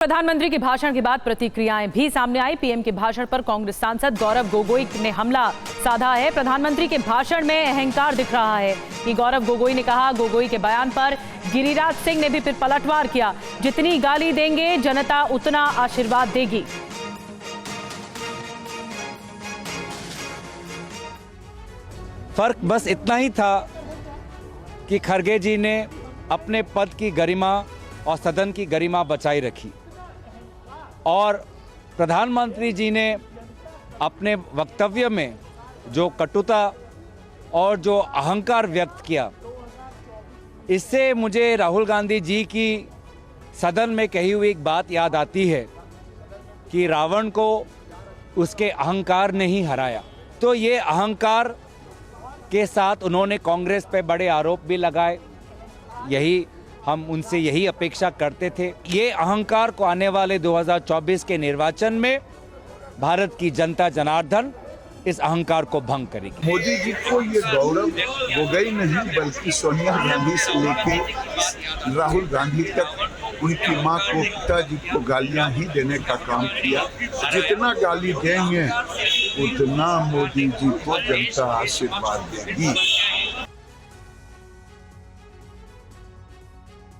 प्रधानमंत्री के भाषण के बाद प्रतिक्रियाएं भी सामने आई। पीएम के भाषण पर कांग्रेस सांसद गौरव गोगोई ने हमला साधा है। प्रधानमंत्री के भाषण में अहंकार दिख रहा है कि गौरव गोगोई ने कहा। गोगोई के बयान पर गिरिराज सिंह ने भी फिर पलटवार किया। जितनी गाली देंगे जनता उतना आशीर्वाद देगी। फर्क बस इतना ही था कि खरगे जी ने अपने पद की गरिमा और सदन की गरिमा बचाई रखी और प्रधानमंत्री जी ने अपने वक्तव्य में जो कटुता और जो अहंकार व्यक्त किया, इससे मुझे राहुल गांधी जी की सदन में कही हुई एक बात याद आती है कि रावण को उसके अहंकार ने ही हराया। तो ये अहंकार के साथ उन्होंने कांग्रेस पे बड़े आरोप भी लगाए। हम उनसे यही अपेक्षा करते थे। ये अहंकार को आने वाले 2024 के निर्वाचन में भारत की जनता जनार्दन इस अहंकार को भंग करेगी। मोदी जी को ये गौरव गोगोई नहीं बल्कि सोनिया गांधी से लेके राहुल गांधी तक उनकी मां को, पिताजी को गालियां ही देने का काम किया। जितना गाली देंगे उतना मोदी जी को जनता आशीर्वाद देगी।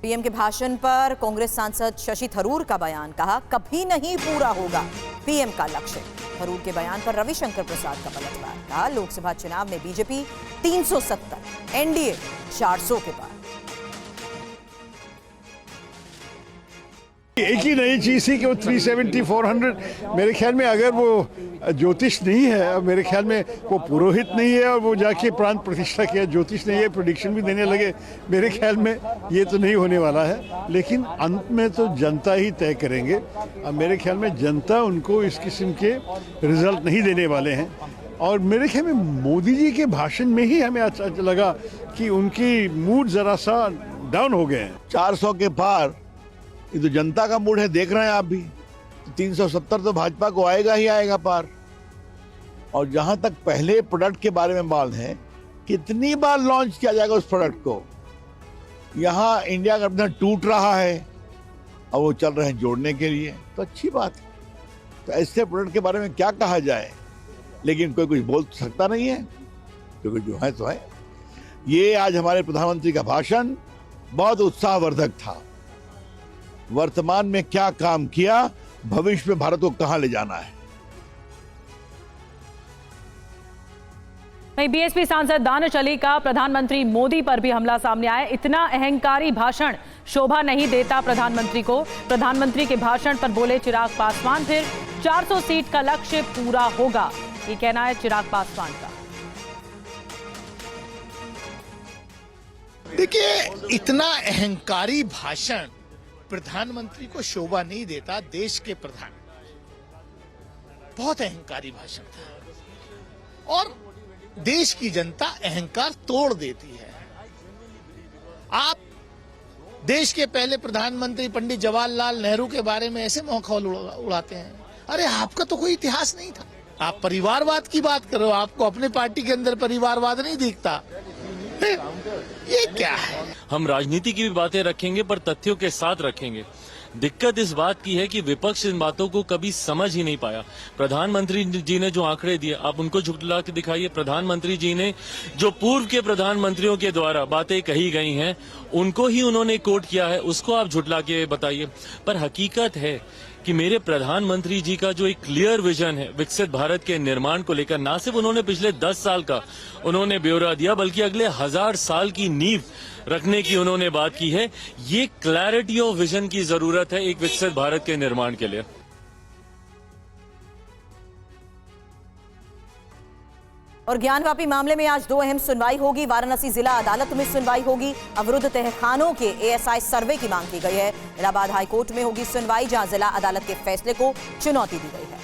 पीएम के भाषण पर कांग्रेस सांसद शशि थरूर का बयान, कहा कभी नहीं पूरा होगा पीएम का लक्ष्य। थरूर के बयान पर रविशंकर प्रसाद का पलटवार, कहा लोकसभा चुनाव में बीजेपी 370, एनडीए 400 के पार। एक ही नई चीज थी कि वो 370, 400, मेरे ख्याल में अगर वो ज्योतिष नहीं है, मेरे ख्याल में वो पुरोहित नहीं है और वो जाके प्राण प्रतिष्ठा किया, ज्योतिष नहीं है, प्रेडिक्शन भी देने लगे, मेरे ख्याल में ये तो नहीं होने वाला है। लेकिन अंत में तो जनता ही तय करेंगे। अब मेरे ख्याल में जनता उनको इस किस्म के रिजल्ट नहीं देने वाले हैं। और मेरे ख्याल में मोदी जी के भाषण में ही हमें अच्छा लगा कि उनकी मूड जरा सा डाउन हो गए हैं। 400 के पार ये तो जनता का मूड है, देख रहे हैं आप भी। 370 तो भाजपा को आएगा ही आएगा पार। और जहां तक पहले प्रोडक्ट के बारे में बात है, कितनी बार लॉन्च किया जाएगा उस प्रोडक्ट को। यहां इंडिया गठबंधन टूट रहा है और वो चल रहे हैं जोड़ने के लिए, तो अच्छी बात है। तो ऐसे प्रोडक्ट के बारे में क्या कहा जाए, लेकिन कोई कुछ बोल सकता नहीं है, क्योंकि जो है तो है। ये आज हमारे प्रधानमंत्री का भाषण बहुत उत्साहवर्धक था। वर्तमान में क्या काम किया, भविष्य में भारत को कहां ले जाना है। वहीं बीएसपी सांसद दानिश अली का प्रधानमंत्री मोदी पर भी हमला सामने आया। इतना अहंकारी भाषण शोभा नहीं देता प्रधानमंत्री को। प्रधानमंत्री के भाषण पर बोले चिराग पासवान, फिर 400 सीट का लक्ष्य पूरा होगा, ये कहना है चिराग पासवान का। देखिए, इतना अहंकारी भाषण प्रधानमंत्री को शोभा नहीं देता। देश के प्रधान, बहुत अहंकारी भाषण था और देश की जनता अहंकार तोड़ देती है। आप देश के पहले प्रधानमंत्री पंडित जवाहरलाल नेहरू के बारे में ऐसे मखौल उड़ाते हैं। अरे आपका तो कोई इतिहास नहीं था। आप परिवारवाद की बात कर रहे हो, आपको अपने पार्टी के अंदर परिवारवाद नहीं दिखता। ये क्या है? हम राजनीति की भी बातें रखेंगे पर तथ्यों के साथ रखेंगे। दिक्कत इस बात की है कि विपक्ष इन बातों को कभी समझ ही नहीं पाया। प्रधानमंत्री जी ने जो आंकड़े दिए, आप उनको झुठला के दिखाइए। प्रधानमंत्री जी ने जो पूर्व के प्रधानमंत्रियों के द्वारा बातें कही गई हैं, उनको ही उन्होंने कोट किया है, उसको आप झुठला के बताइए। पर हकीकत है कि मेरे प्रधानमंत्री जी का जो एक क्लियर विजन है विकसित भारत के निर्माण को लेकर, ना सिर्फ उन्होंने पिछले 10 साल का उन्होंने ब्यौरा दिया, बल्कि अगले 1000 साल की नींव रखने की उन्होंने बात की है। ये क्लैरिटी ऑफ विजन की जरूरत है एक विकसित भारत के निर्माण के लिए। और ज्ञानवापी मामले में आज 2 अहम सुनवाई होगी। वाराणसी जिला अदालत में सुनवाई होगी। अवरुद्ध तहखानों के एएसआई सर्वे की मांग की गई है। इलाहाबाद हाईकोर्ट में होगी सुनवाई, जहां जिला अदालत के फैसले को चुनौती दी गई है।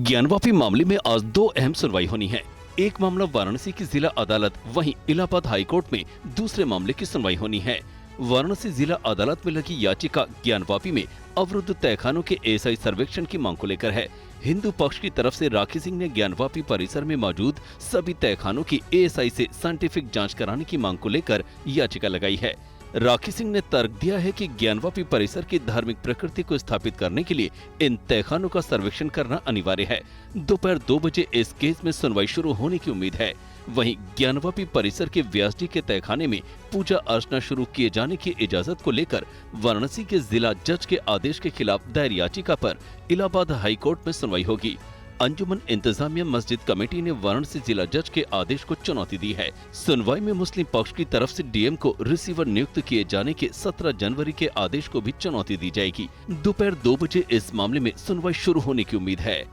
ज्ञानवापी मामले में आज 2 अहम सुनवाई होनी है। एक मामला वाराणसी की जिला अदालत, वहीं इलाहाबाद हाईकोर्ट में दूसरे मामले की सुनवाई होनी है। वाराणसी जिला अदालत में लगी याचिका ज्ञानवापी में अवरुद्ध तहखानों के एएसआई सर्वेक्षण की मांग को लेकर है। हिंदू पक्ष की तरफ से राखी सिंह ने ज्ञानवापी परिसर में मौजूद सभी तहखानों की एएसआई से साइंटिफिक जांच कराने की मांग को लेकर याचिका लगाई है। राखी सिंह ने तर्क दिया है कि ज्ञानवापी परिसर की धार्मिक प्रकृति को स्थापित करने के लिए इन तहखानों का सर्वेक्षण करना अनिवार्य है। दोपहर 2 बजे इस केस में सुनवाई शुरू होने की उम्मीद है। वहीं ज्ञानवापी परिसर के व्यासडी के तहखाने में पूजा अर्चना शुरू किए जाने की इजाजत को लेकर वाराणसी के जिला जज के आदेश के खिलाफ दायर याचिका पर इलाहाबाद हाई कोर्ट में सुनवाई होगी। अंजुमन इंतजामिया मस्जिद कमेटी ने वाराणसी जिला जज के आदेश को चुनौती दी है। सुनवाई में मुस्लिम पक्ष की तरफ से डीएम को रिसीवर नियुक्त किए जाने के 17 जनवरी के आदेश को भी चुनौती दी जाएगी। दोपहर 2 बजे इस मामले में सुनवाई शुरू होने की उम्मीद है।